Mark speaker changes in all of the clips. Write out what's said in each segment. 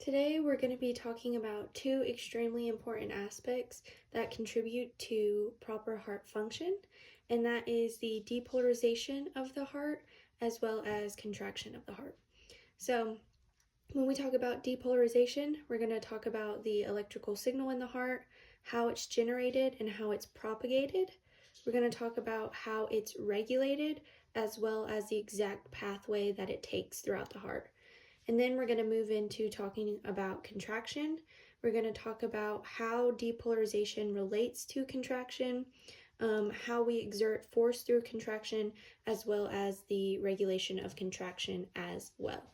Speaker 1: Today we're going to be talking about two extremely important aspects that contribute to proper heart function, and that is the depolarization of the heart as well as contraction of the heart. So when we talk about depolarization, we're going to talk about the electrical signal in the heart, how it's generated and how it's propagated. We're going to talk about how it's regulated as well as the exact pathway that it takes throughout the heart. And then we're going to move into talking about contraction. We're going to talk about how depolarization relates to contraction, how we exert force through contraction, as well as the regulation of contraction as well.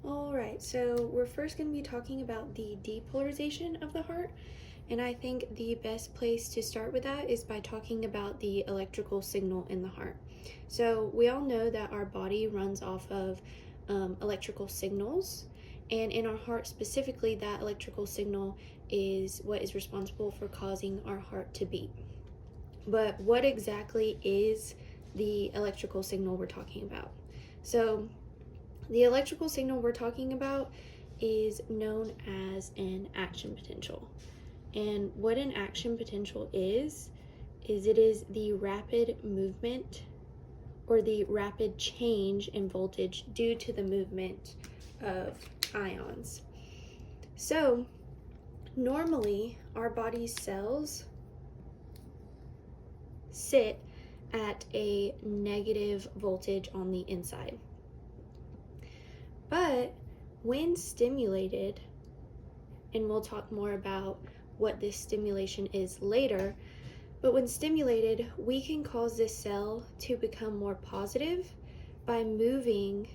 Speaker 1: All right, so we're first going to be talking about the depolarization of the heart. And I think the best place to start with that is by talking about the electrical signal in the heart. So we all know that our body runs off of electrical signals, and in our heart specifically, that electrical signal is what is responsible for causing our heart to beat. But what exactly is the electrical signal we're talking about? So the electrical signal we're talking about is known as an action potential. And what an action potential is it is the rapid movement or the rapid change in voltage due to the movement of ions. So normally our body's cells sit at a negative voltage on the inside. But when stimulated, and we'll talk more about what this stimulation is later, but when stimulated, we can cause this cell to become more positive by moving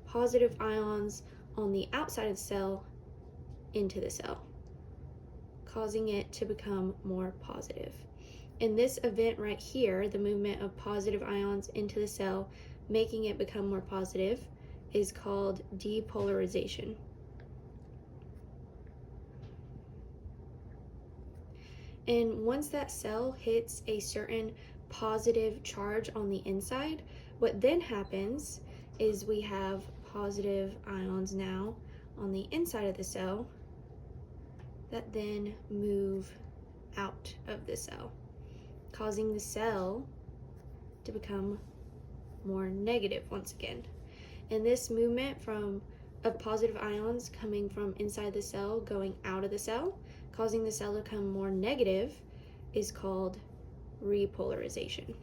Speaker 1: positive ions on the outside of the cell into the cell, causing it to become more positive. In this event right here, the movement of positive ions into the cell, making it become more positive, is called depolarization. And once that cell hits a certain positive charge on the inside, what then happens is we have positive ions now on the inside of the cell that then move out of the cell, causing the cell to become more negative once again. And this movement of positive ions coming from inside the cell going out of the cell, causing the cell to become more negative, is called repolarization.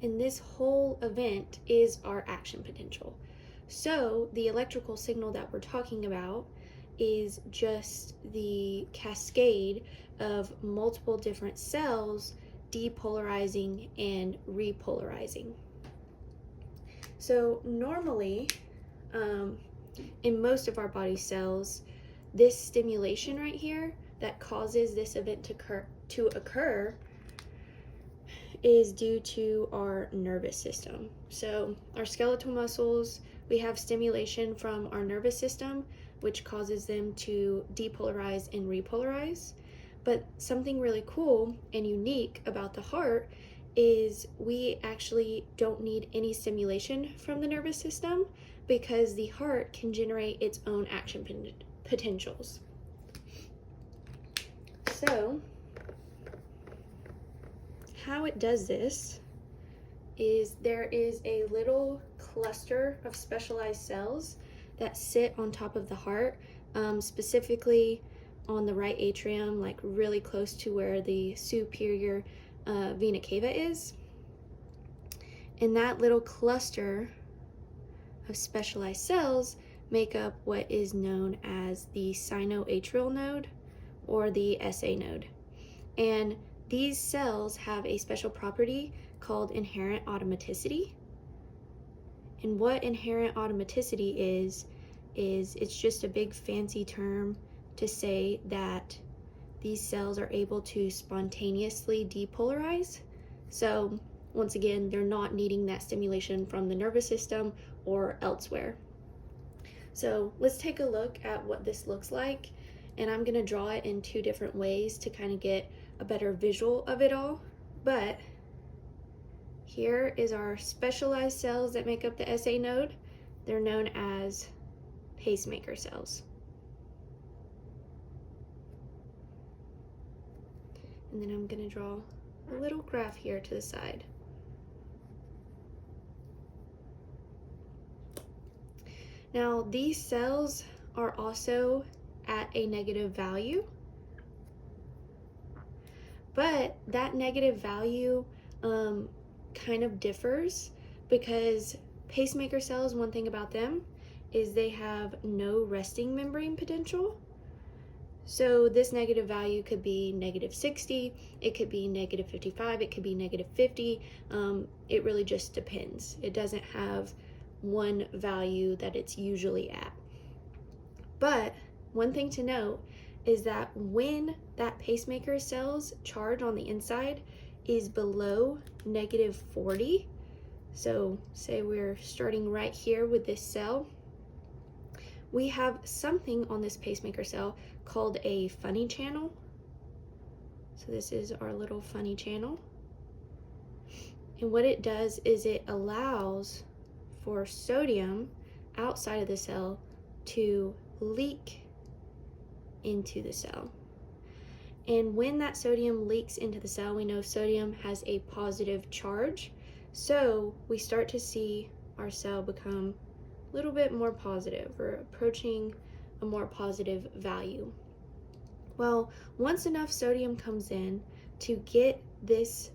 Speaker 1: And this whole event is our action potential. So the electrical signal that we're talking about is just the cascade of multiple different cells depolarizing and repolarizing. So normally, in most of our body cells, this stimulation right here that causes this event to occur is due to our nervous system. So our skeletal muscles, we have stimulation from our nervous system, which causes them to depolarize and repolarize. But something really cool and unique about the heart is we actually don't need any stimulation from the nervous system because the heart can generate its own action potentials. So how it does this is there is a little cluster of specialized cells that sit on top of the heart, specifically on the right atrium, like really close to where the superior vena cava is. And that little cluster of specialized cells make up what is known as the sinoatrial node or the SA node. And these cells have a special property called inherent automaticity. And what inherent automaticity is it's just a big fancy term to say that these cells are able to spontaneously depolarize. So once again, they're not needing that stimulation from the nervous system or elsewhere. So let's take a look at what this looks like, and I'm going to draw it in two different ways to kind of get a better visual of it all. But Here is our specialized cells that make up the SA node. They're known as pacemaker cells. And then I'm going to draw a little graph here to the side. Now, these cells are also at a negative value, but that negative value kind of differs because pacemaker cells, one thing about them is they have no resting membrane potential. So this negative value could be -60, it could be -55, it could be -50. It really just depends. It doesn't have one value that it's usually at. But one thing to note is that when that pacemaker cell's charge on the inside is below -40, so say we're starting right here with this cell, we have something on this pacemaker cell called a funny channel. So this is our little funny channel. And what it does is it allows for sodium outside of the cell to leak into the cell. And when that sodium leaks into the cell, we know sodium has a positive charge. So we start to see our cell become a little bit more positive, or approaching a more positive value. Well, once enough sodium comes in to get this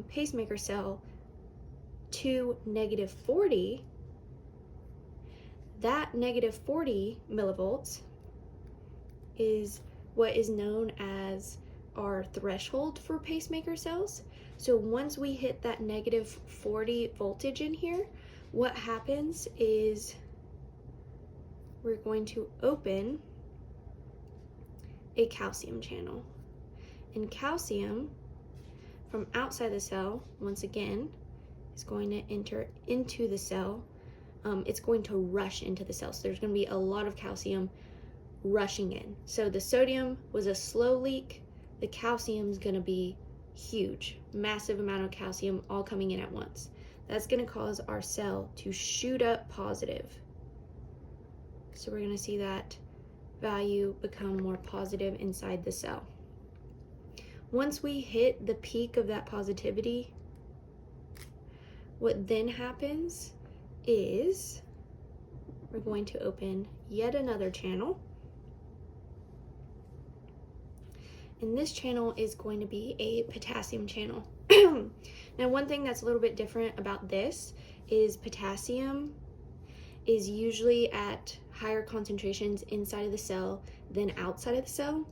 Speaker 1: pacemaker cell to -40, that -40 millivolts is what is known as our threshold for pacemaker cells. So once we hit that -40 voltage in here, what happens is we're going to open a calcium channel. And calcium from outside the cell, once again, is going to enter into the cell. It's going to rush into the cell. So there's going to be a lot of calcium rushing in. So the sodium was a slow leak. The calcium is going to be huge, massive amount of calcium all coming in at once. That's going to cause our cell to shoot up positive. So we're going to see that value become more positive inside the cell. Once we hit the peak of that positivity, what then happens is we're going to open yet another channel. And this channel is going to be a potassium channel. Now, one thing that's a little bit different about this is potassium is usually at higher concentrations inside of the cell than outside of the cell.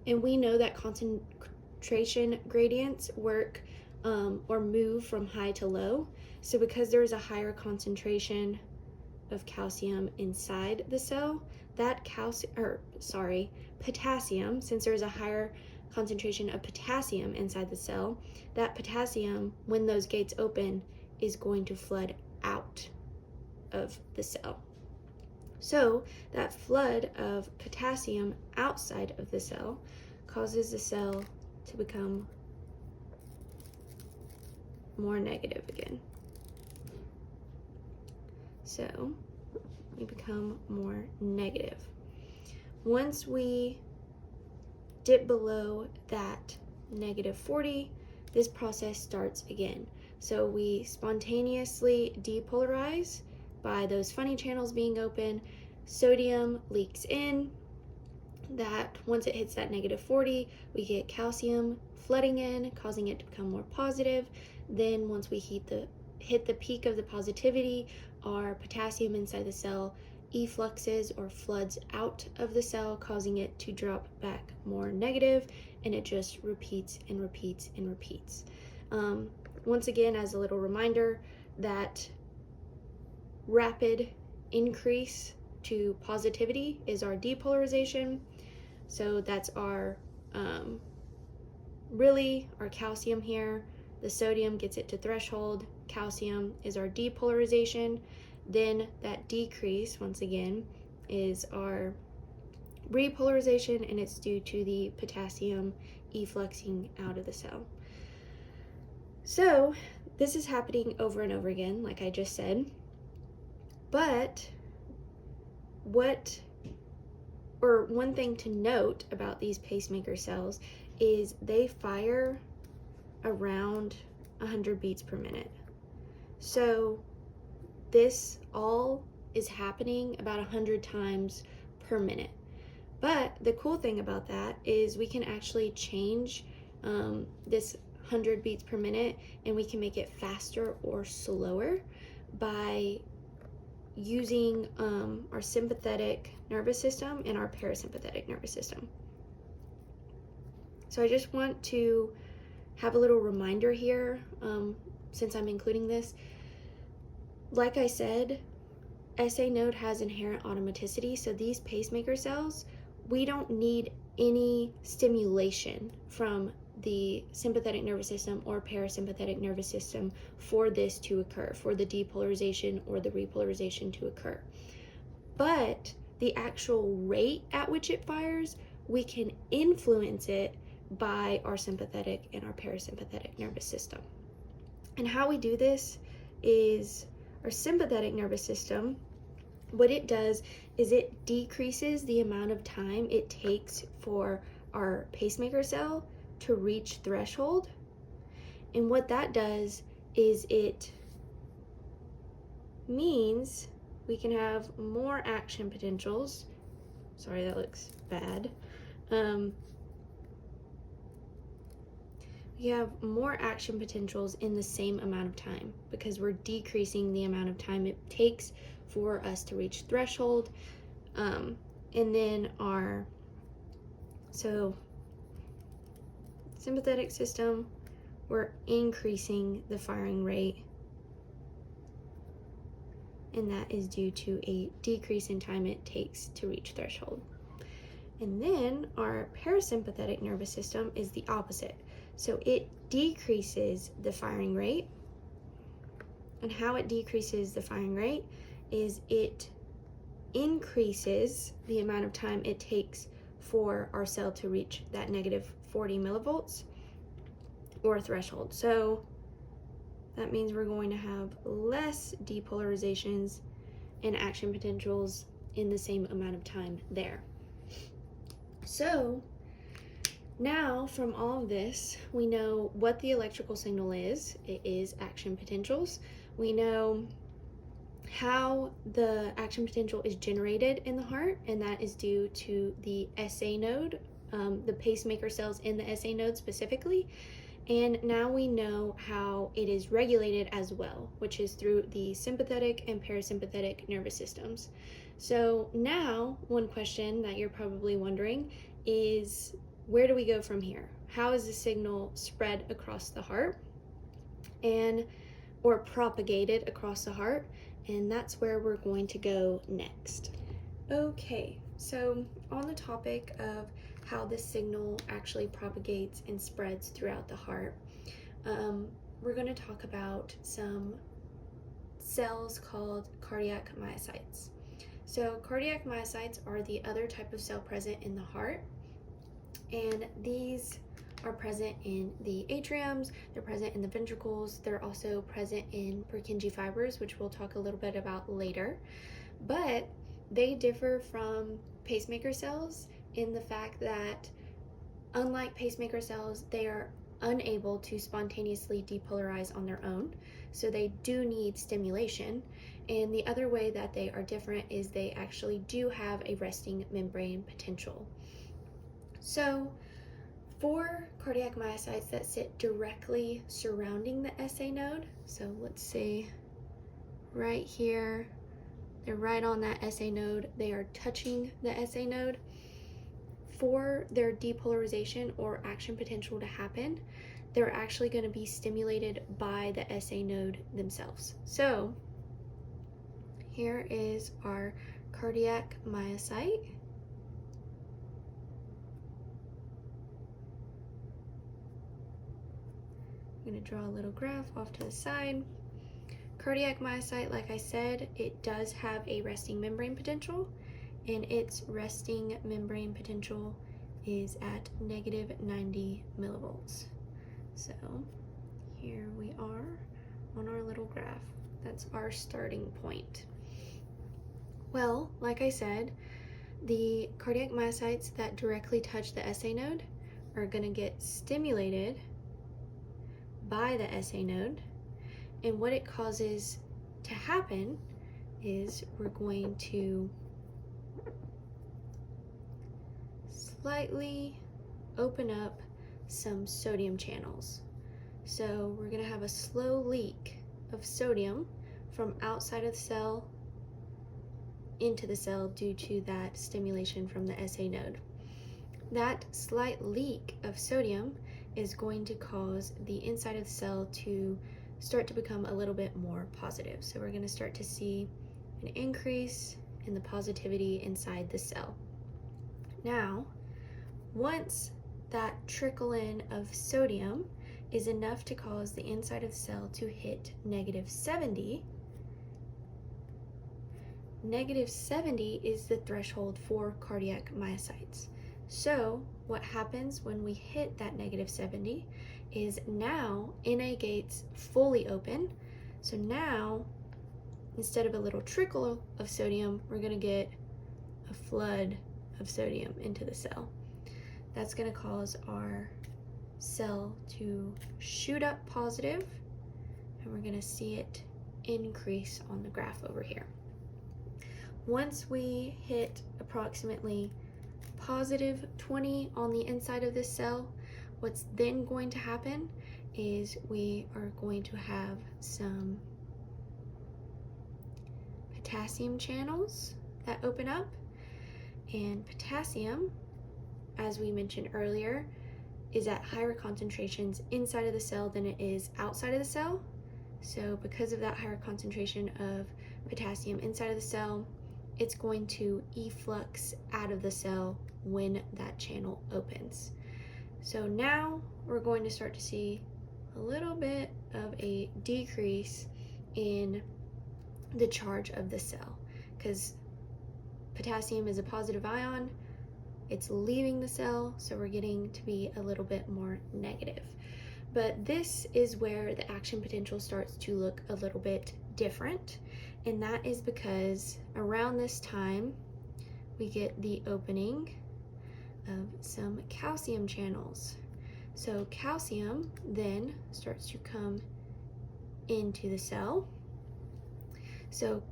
Speaker 1: And we know that concentration gradients work or move from high to low. So because there's a higher concentration of calcium inside the cell, that potassium, since there's a higher concentration of potassium inside the cell, that potassium, when those gates open, is going to flood out of the cell. So that flood of potassium outside of the cell causes the cell to become more negative again. So we become more negative. Once we dip below that -40, this process starts again. So we spontaneously depolarize by those funny channels being open. Sodium leaks in. That once it hits that -40, we get calcium flooding in, causing it to become more positive. Then once we hit the peak of the positivity, our potassium inside the cell effluxes or floods out of the cell, causing it to drop back more negative, and it just repeats and repeats and repeats. Once again, as a little reminder, that rapid increase to positivity is our depolarization. So that's our really our calcium here. The sodium gets it to threshold. Calcium is our depolarization. Then that decrease, once again, is our repolarization, and it's due to the potassium effluxing out of the cell. So this is happening over and over again, like I just said. But one thing to note about these pacemaker cells is they fire around 100 beats per minute. So this all is happening about 100 times per minute. But the cool thing about that is we can actually change this 100 beats per minute, and we can make it faster or slower by using our sympathetic nervous system and our parasympathetic nervous system. So I just want to have a little reminder here, since I'm including this. Like I said, SA node has inherent automaticity, so these pacemaker cells, we don't need any stimulation from the sympathetic nervous system or parasympathetic nervous system for this to occur, for the depolarization or the repolarization to occur. But the actual rate at which it fires, we can influence it by our sympathetic and our parasympathetic nervous system. And how we do this is our sympathetic nervous system, what it does is it decreases the amount of time it takes for our pacemaker cell to reach threshold. And what that does is it means we can have more action potentials. Sorry, that looks bad. We have more action potentials in the same amount of time because we're decreasing the amount of time it takes for us to reach threshold. And then so sympathetic system, we're increasing the firing rate, and that is due to a decrease in time it takes to reach threshold. And then our parasympathetic nervous system is the opposite. So it decreases the firing rate. And how it decreases the firing rate is it increases the amount of time it takes for our cell to reach that negative 40 millivolts or threshold. So that means we're going to have less depolarizations and action potentials in the same amount of time there. So now from all of this, we know what the electrical signal is. It is action potentials. We know how the action potential is generated in the heart, and that is due to the SA node, the pacemaker cells in the SA node specifically. And now we know how it is regulated as well, which is through the sympathetic and parasympathetic nervous systems. So now, one question that you're probably wondering is, where do we go from here? How is the signal spread across the heart or propagated across the heart? And that's where we're going to go next. Okay, so on the topic of how the signal actually propagates and spreads throughout the heart, we're going to talk about some cells called cardiac myocytes. So cardiac myocytes are the other type of cell present in the heart, and these are present in the atriums, they're present in the ventricles, they're also present in Purkinje fibers, which we'll talk a little bit about later. But they differ from pacemaker cells in the fact that, unlike pacemaker cells, they are unable to spontaneously depolarize on their own, so they do need stimulation. And the other way that they are different is they actually do have a resting membrane potential. So for cardiac myocytes that sit directly surrounding the SA node, so let's say right here, they're right on that SA node, they are touching the SA node. For their depolarization or action potential to happen, they're actually going to be stimulated by the SA node themselves. So here is our cardiac myocyte. I'm going to draw a little graph off to the side. Cardiac myocyte, like I said, it does have a resting membrane potential, and its resting membrane potential is at negative 90 millivolts. So here we are on our little graph. That's our starting point. Well, like I said, the cardiac myocytes that directly touch the SA node are going to get stimulated by the SA node, and what it causes to happen is we're going to slightly open up some sodium channels. So we're going to have a slow leak of sodium from outside of the cell into the cell due to that stimulation from the SA node. That slight leak of sodium is going to cause the inside of the cell to start to become a little bit more positive. So we're going to start to see an increase in the positivity inside the cell. Now, once that trickle in of sodium is enough to cause the inside of the cell to hit -70, -70 is the threshold for cardiac myocytes. So what happens when we hit that -70 is now NA gates fully open. So now, instead of a little trickle of sodium, we're going to get a flood of sodium into the cell. That's going to cause our cell to shoot up positive, and we're going to see it increase on the graph over here. Once we hit approximately +20 on the inside of this cell, what's then going to happen is we are going to have some potassium channels that open up, and potassium, as we mentioned earlier, is at higher concentrations inside of the cell than it is outside of the cell. So because of that higher concentration of potassium inside of the cell, it's going to efflux out of the cell when that channel opens. So now we're going to start to see a little bit of a decrease in the charge of the cell, because potassium is a positive ion, it's leaving the cell, so we're getting to be a little bit more negative. But this is where the action potential starts to look a little bit different, and that is because around this time we get the opening of some calcium channels. So calcium then starts to come into the cell. So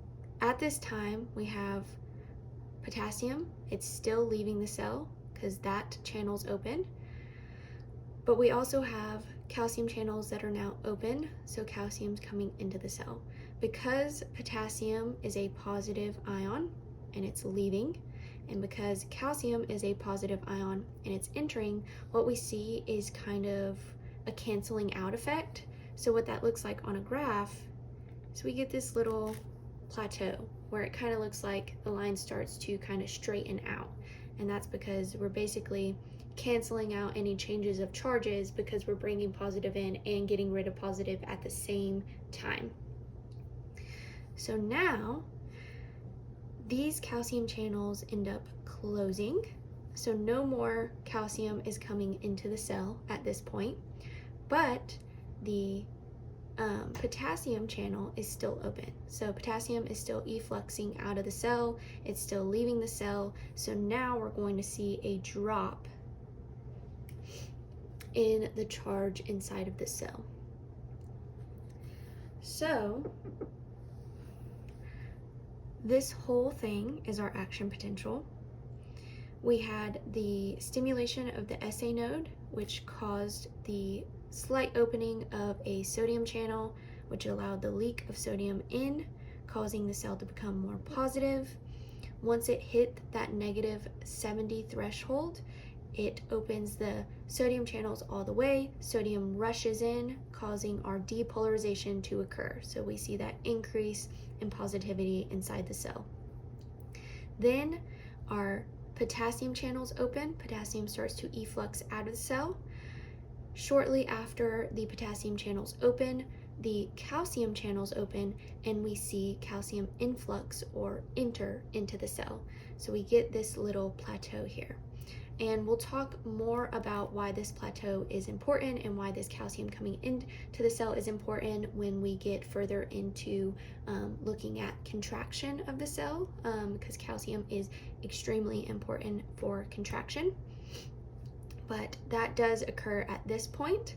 Speaker 1: at this time we have potassium, it's still leaving the cell because that channel's open, but we also have calcium channels that are now open, so calcium's coming into the cell. Because potassium is a positive ion and it's leaving, and because calcium is a positive ion and it's entering, what we see is kind of a canceling out effect. So what that looks like on a graph is we get this little plateau where it kind of looks like the line starts to kind of straighten out, and that's because we're basically canceling out any changes of charges because we're bringing positive in and getting rid of positive at the same time. So now these calcium channels end up closing, so no more calcium is coming into the cell at this point, but the potassium channel is still open. So potassium is still effluxing out of the cell, it's still leaving the cell, so now we're going to see a drop in the charge inside of the cell. So this whole thing is our action potential. We had the stimulation of the SA node, which caused the slight opening of a sodium channel, which allowed the leak of sodium in, causing the cell to become more positive. Once it hit that -70 threshold, it opens the sodium channels all the way. Sodium rushes in, causing our depolarization to occur. So we see that increase in positivity inside the cell. Then our potassium channels open. Potassium starts to efflux out of the cell. Shortly after the potassium channels open, the calcium channels open, and we see calcium influx or enter into the cell. So we get this little plateau here. And we'll talk more about why this plateau is important and why this calcium coming into the cell is important when we get further into looking at contraction of the cell, because calcium is extremely important for contraction. But that does occur at this point.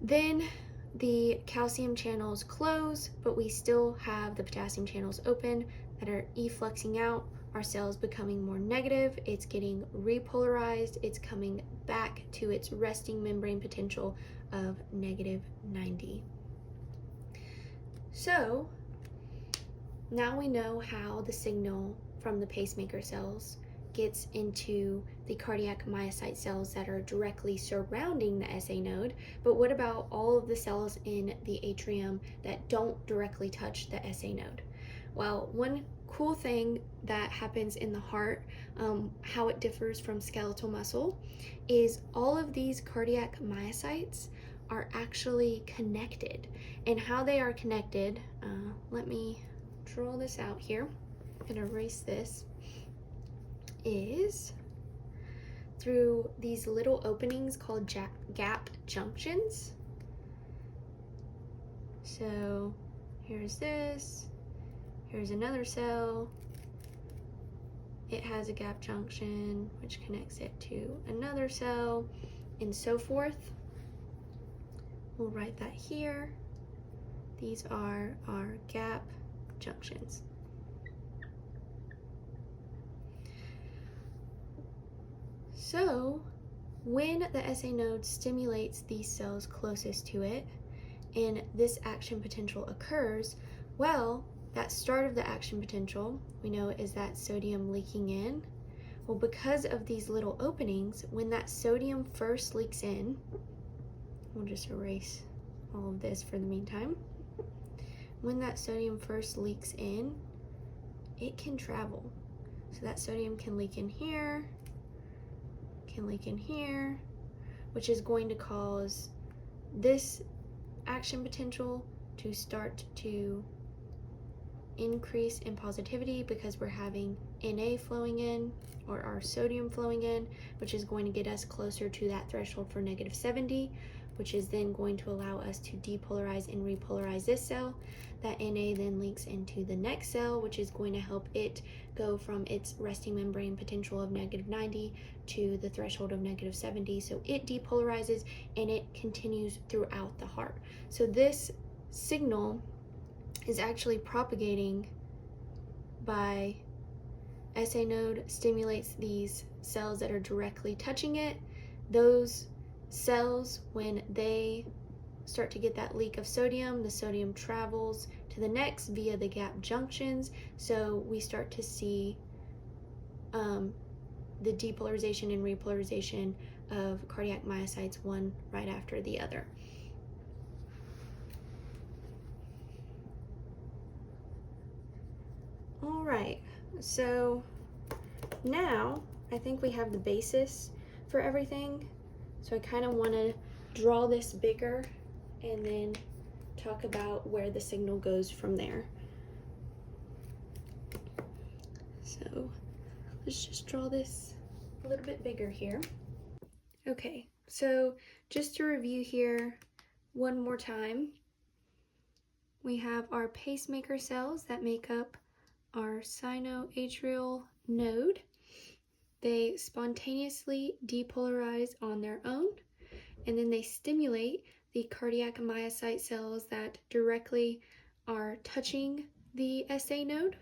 Speaker 1: Then the calcium channels close, but we still have the potassium channels open that are effluxing out. Our cell is becoming more negative, it's getting repolarized, it's coming back to its resting membrane potential of -90. So now we know how the signal from the pacemaker cells gets into the cardiac myocyte cells that are directly surrounding the SA node, but what about all of the cells in the atrium that don't directly touch the SA node? Well, one cool thing that happens in the heart, how it differs from skeletal muscle, is all of these cardiac myocytes are actually connected. And how they are connected, let me draw this out here. I'm gonna erase this. Is through these little openings called gap junctions. So here's this, here's another cell. It has a gap junction which connects it to another cell and so forth. We'll write that here. These are our gap junctions. So when the SA node stimulates these cells closest to it and this action potential occurs, well, that start of the action potential, we know, is that sodium leaking in. Well, because of these little openings, when that sodium first leaks in, we'll just erase all of this for the meantime. When that sodium first leaks in, it can travel. So that sodium can leak in here, can leak in here, which is going to cause this action potential to start to increase in positivity because we're having Na flowing in, or our sodium flowing in, which is going to get us closer to that threshold for -70, which is then going to allow us to depolarize and repolarize this cell. That Na then leaks into the next cell, which is going to help it go from its resting membrane potential of -90 to the threshold of -70. So it depolarizes and it continues throughout the heart. So this signal is actually propagating by SA node stimulates these cells that are directly touching it. Those cells, when they start to get that leak of sodium, the sodium travels to the next via the gap junctions. So we start to see the depolarization and repolarization of cardiac myocytes, one right after the other. All right, so now I think we have the basis for everything. So I kind of want to draw this bigger and then talk about where the signal goes from there. So let's just draw this a little bit bigger here. Okay, so just to review here one more time, we have our pacemaker cells that make up our sinoatrial node. They spontaneously depolarize on their own, and then they stimulate the cardiac myocyte cells that directly are touching the SA node.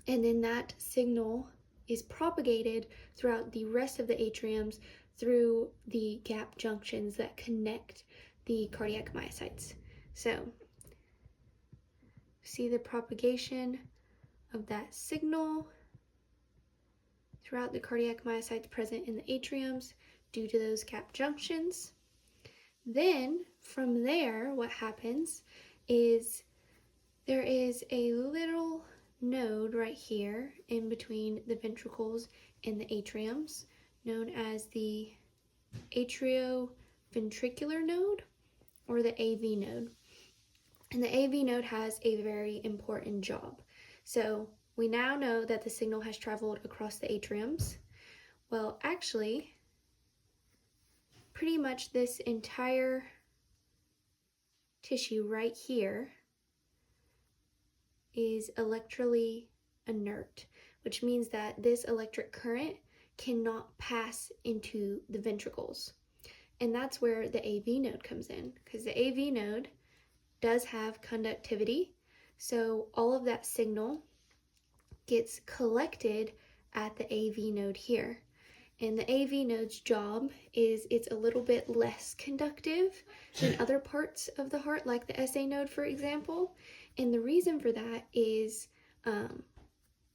Speaker 1: And then that signal is propagated throughout the rest of the atriums through the gap junctions that connect the cardiac myocytes. So, see the propagation of that signal throughout the cardiac myocytes present in the atriums due to those gap junctions. Then from there, what happens is there is a little node right here in between the ventricles and the atriums known as the atrioventricular node, or the AV node. And the AV node has a very important job. So we now know that the signal has traveled across the atriums. Well, actually, pretty much this entire tissue right here is electrically inert, which means that this electric current cannot pass into the ventricles. And that's where the AV node comes in, because the AV node does have conductivity. So all of that signal gets collected at the AV node here. And the AV node's job is it's a little bit less conductive than other parts of the heart, like the SA node, for example. And the reason for that is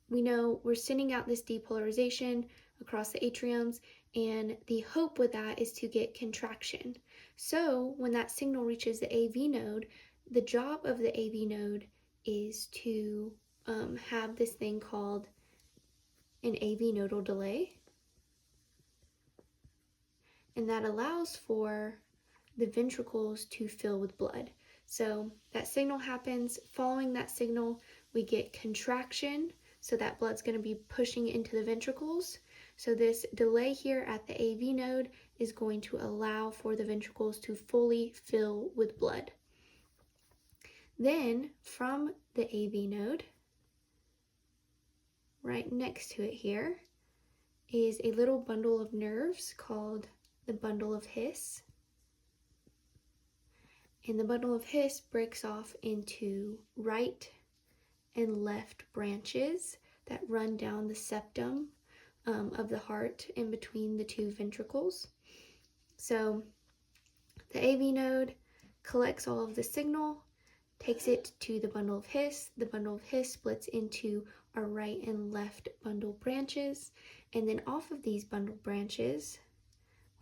Speaker 1: we know we're sending out this depolarization across the atriums, and the hope with that is to get contraction. So when that signal reaches the AV node, the job of the AV node is to have this thing called an AV nodal delay. And that allows for the ventricles to fill with blood. So that signal happens. Following that signal, we get contraction. So that blood's going to be pushing into the ventricles. So this delay here at the AV node is going to allow for the ventricles to fully fill with blood. Then from the AV node, right next to it here, is a little bundle of nerves called the bundle of His. And the bundle of His breaks off into right and left branches that run down the septum of the heart in between the two ventricles. So the AV node collects all of the signal, takes it to the bundle of His. The bundle of His splits into our right and left bundle branches. And then off of these bundle branches,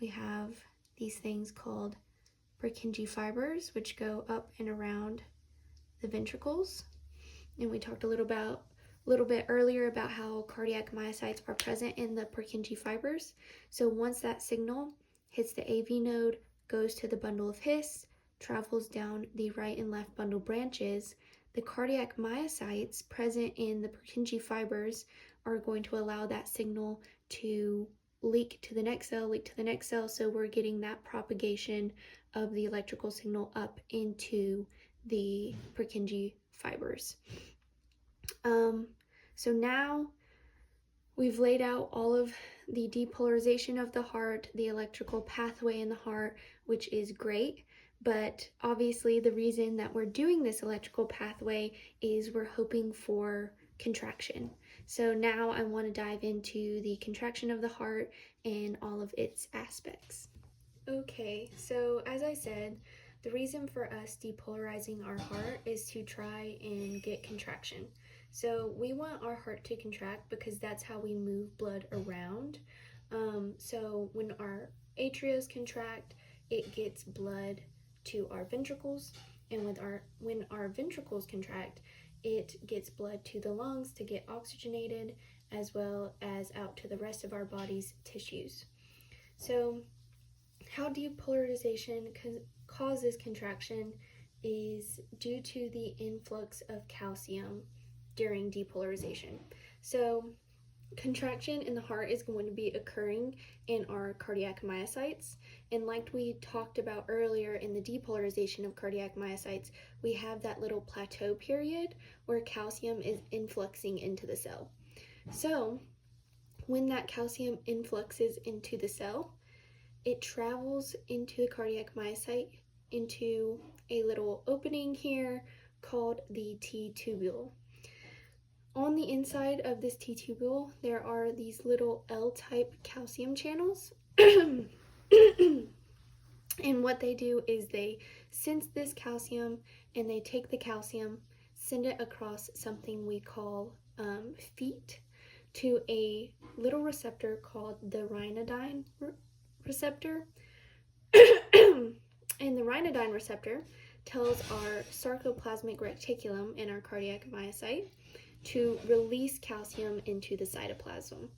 Speaker 1: we have these things called Purkinje fibers, which go up and around the ventricles. And we talked a little bit earlier about how cardiac myocytes are present in the Purkinje fibers. So once that signal hits the AV node, goes to the bundle of His, travels down the right and left bundle branches, the cardiac myocytes present in the Purkinje fibers are going to allow that signal to leak to the next cell, leak to the next cell, so we're getting that propagation of the electrical signal up into the Purkinje fibers. So now we've laid out all of the depolarization of the heart, the electrical pathway in the heart, which is great. But obviously the reason that we're doing this electrical pathway is we're hoping for contraction. So now I want to dive into the contraction of the heart and all of its aspects. Okay, so as I said, the reason for us depolarizing our heart is to try and get contraction. So we want our heart to contract because that's how we move blood around. So when our atrias contract, it gets blood to our ventricles, and when our ventricles contract, it gets blood to the lungs to get oxygenated, as well as out to the rest of our body's tissues. So how depolarization causes contraction is due to the influx of calcium during depolarization. So contraction in the heart is going to be occurring in our cardiac myocytes, and like we talked about earlier in the depolarization of cardiac myocytes, we have that little plateau period where calcium is influxing into the cell. So when that calcium influxes into the cell, it travels into the cardiac myocyte into a little opening here called the T-tubule. On the inside of this T-tubule, there are these little L-type calcium channels. And what they do is they sense this calcium, and they take the calcium, send it across something we call feet to a little receptor called the ryanodine receptor. And the ryanodine receptor tells our sarcoplasmic reticulum in our cardiac myocyte to release calcium into the cytoplasm.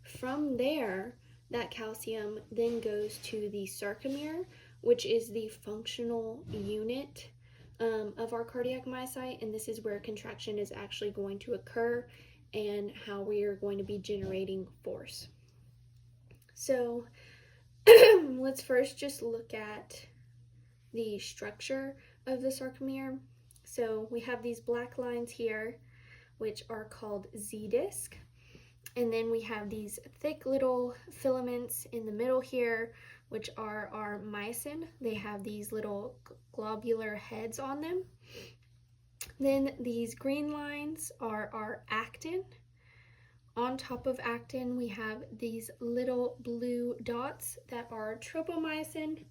Speaker 1: From there, that calcium then goes to the sarcomere, which is the functional unit of our cardiac myocyte, and this is where contraction is actually going to occur and how we are going to be generating force. So let's first just look at the structure of the sarcomere. So we have these black lines here, which are called Z-disc. And then we have these thick little filaments in the middle here, which are our myosin. They have these little globular heads on them. Then these green lines are our actin. On top of actin, we have these little blue dots that are tropomyosin.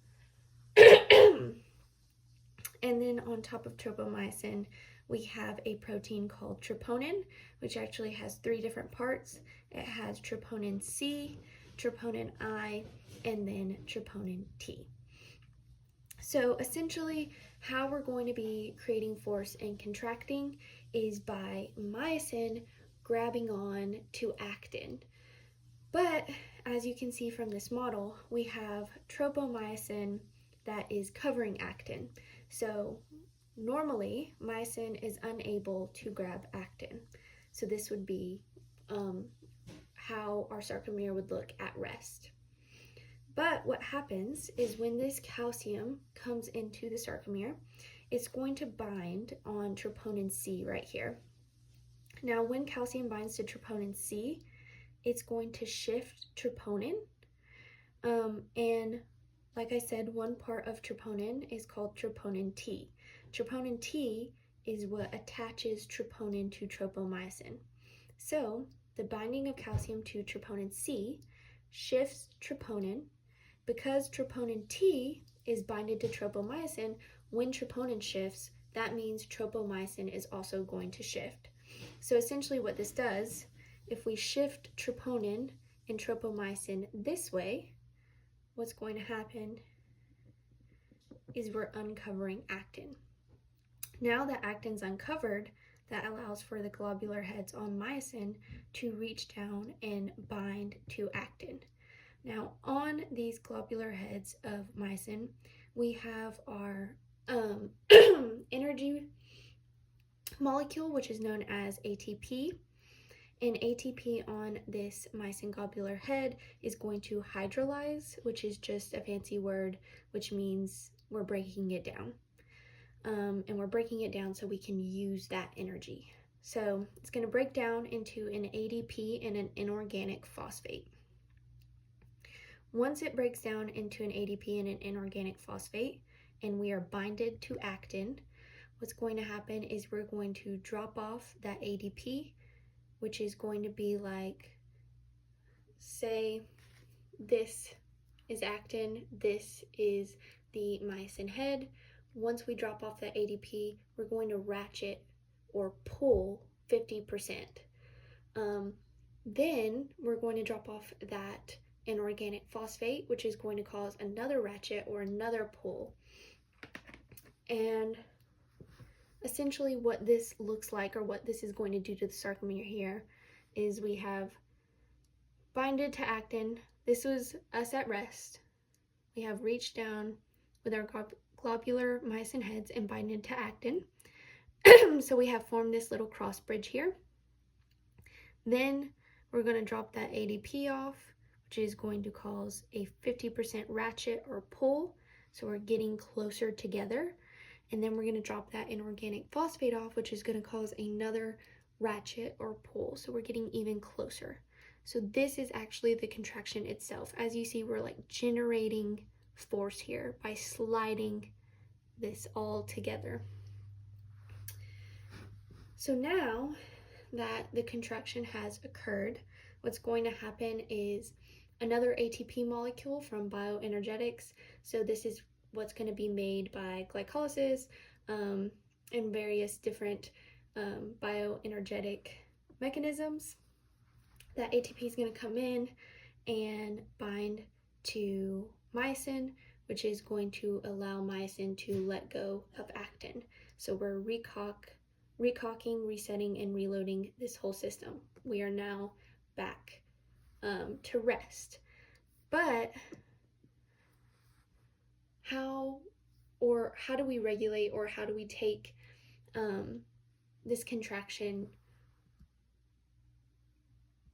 Speaker 1: And then on top of tropomyosin, we have a protein called troponin, which actually has 3 different parts. It has troponin C, troponin I, and then troponin T. So essentially, how we're going to be creating force and contracting is by myosin grabbing on to actin. But as you can see from this model, we have tropomyosin that is covering actin. So normally, myosin is unable to grab actin. So this would be how our sarcomere would look at rest. But what happens is when this calcium comes into the sarcomere, it's going to bind on troponin C right here. Now, when calcium binds to troponin C, it's going to shift troponin. And like I said, one part of troponin is called troponin T. Troponin T is what attaches troponin to tropomyosin. So the binding of calcium to troponin C shifts troponin. Because troponin T is binded to tropomyosin, when troponin shifts, that means tropomyosin is also going to shift. So essentially what this does, if we shift troponin and tropomyosin this way, what's going to happen is we're uncovering actin. Now that actin's uncovered, that allows for the globular heads on myosin to reach down and bind to actin. Now, on these globular heads of myosin, we have our energy molecule, which is known as ATP. And ATP on this myosin globular head is going to hydrolyze, which is just a fancy word, which means we're breaking it down. And we're breaking it down so we can use that energy. So it's going to break down into an ADP and an inorganic phosphate. Once it breaks down into an ADP and an inorganic phosphate, and we are binded to actin, what's going to happen is we're going to drop off that ADP, which is going to be like, say, this is actin, this is the myosin head. Once we drop off that ADP, we're going to ratchet or pull 50%. Then we're going to drop off that inorganic phosphate, which is going to cause another ratchet or another pull. And essentially what this looks like, or what this is going to do to the sarcomere here, is we have binded to actin. This was us at rest. We have reached down with our globular myosin heads and binded to actin. So we have formed this little cross bridge here. Then we're going to drop that ADP off, which is going to cause a 50% ratchet or pull. So we're getting closer together. And then we're going to drop that inorganic phosphate off, which is going to cause another ratchet or pull. So we're getting even closer. So this is actually the contraction itself. As you see, we're like generating force here by sliding this all together. So now that the contraction has occurred, what's going to happen is another ATP molecule from bioenergetics. So this is what's going to be made by glycolysis and various different bioenergetic mechanisms. That ATP is going to come in and bind to myosin, which is going to allow myosin to let go of actin. So we're recocking, resetting, and reloading this whole system. We are now back to rest. But how do we regulate, or how do we take this contraction?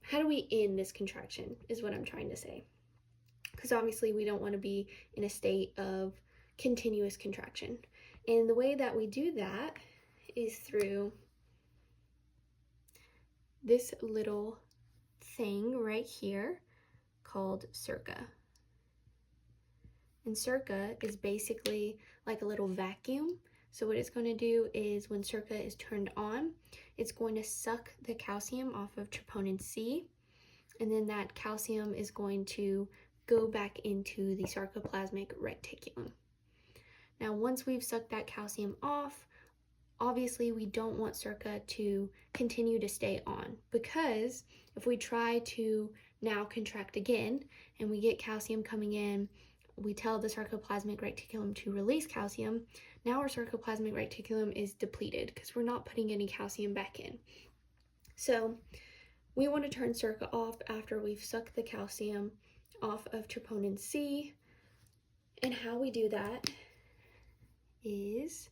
Speaker 1: How do we end this contraction is what I'm trying to say. because obviously we don't want to be in a state of continuous contraction. And the way that we do that is through this little thing right here called circa. And circa is basically like a little vacuum. So what it's going to do is when circa is turned on, it's going to suck the calcium off of troponin C, and then that calcium is going to go back into the sarcoplasmic reticulum. Now, once we've sucked that calcium off, obviously we don't want circa to continue to stay on, because if we try to now contract again and we get calcium coming in, we tell the sarcoplasmic reticulum to release calcium. Now our sarcoplasmic reticulum is depleted because we're not putting any calcium back in. So we want to turn circa off after we've sucked the calcium off of troponin C. And how we do that is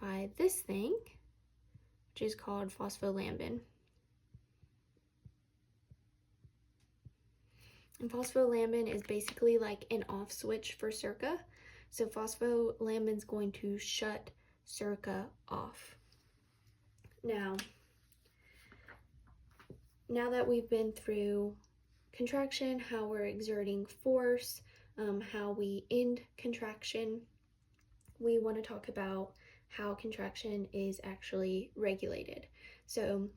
Speaker 1: by this thing, which is called phospholambin. And phospholambin is basically like an off switch for circa. So phospholambin is going to shut circa off. Now that we've been through contraction, how we're exerting force, how we end contraction, we want to talk about how contraction is actually regulated. So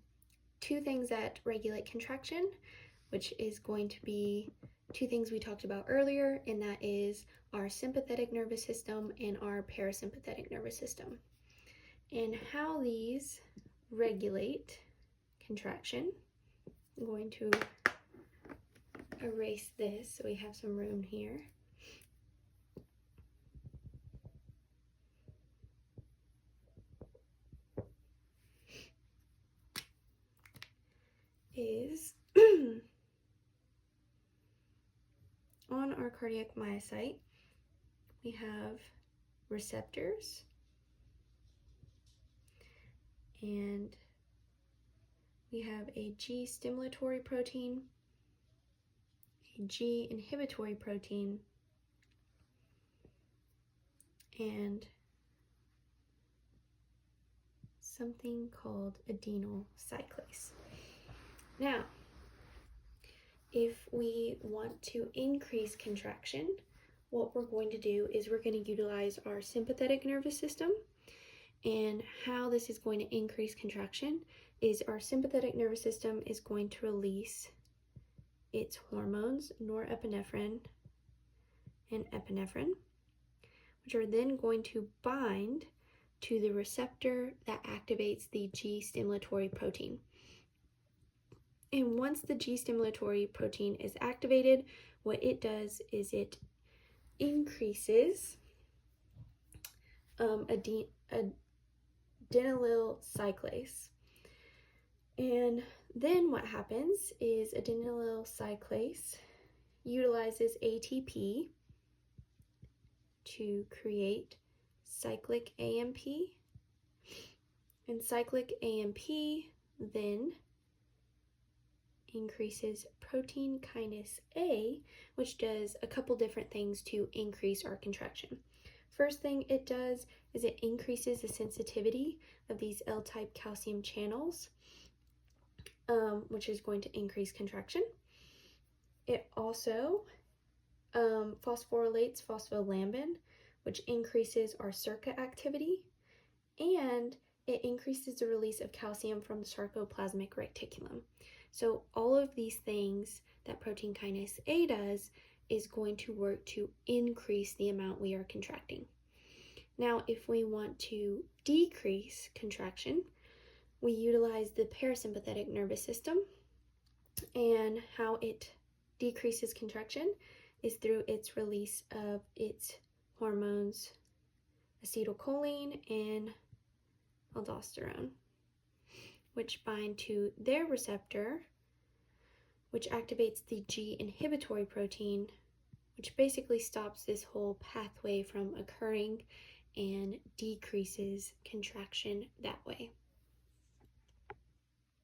Speaker 1: 2 things that regulate contraction, which is going to be 2 things we talked about earlier, and that is our sympathetic nervous system and our parasympathetic nervous system. And how these regulate contraction, I'm going to erase this so we have some room here. Is on our cardiac myocyte, we have receptors, and we have a G stimulatory protein, a G inhibitory protein, and something called adenyl cyclase. Now, if we want to increase contraction, what we're going to do is we're going to utilize our sympathetic nervous system. And how this is going to increase contraction is our sympathetic nervous system is going to release its hormones, norepinephrine and epinephrine, which are then going to bind to the receptor that activates the G stimulatory protein. And once the G stimulatory protein is activated, what it does is it increases adenylyl cyclase. And then what happens is adenylyl cyclase utilizes ATP to create cyclic AMP, and cyclic AMP then increases protein kinase A, which does a couple different things to increase our contraction. First thing it does is it increases the sensitivity of these L-type calcium channels, which is going to increase contraction. It also phosphorylates phospholambin, which increases our circa activity, and it increases the release of calcium from the sarcoplasmic reticulum. So all of these things that protein kinase A does is going to work to increase the amount we are contracting. Now, if we want to decrease contraction, we utilize the parasympathetic nervous system, and how it decreases contraction is through its release of its hormones, acetylcholine and aldosterone, which bind to their receptor, which activates the G inhibitory protein, which basically stops this whole pathway from occurring and decreases contraction that way.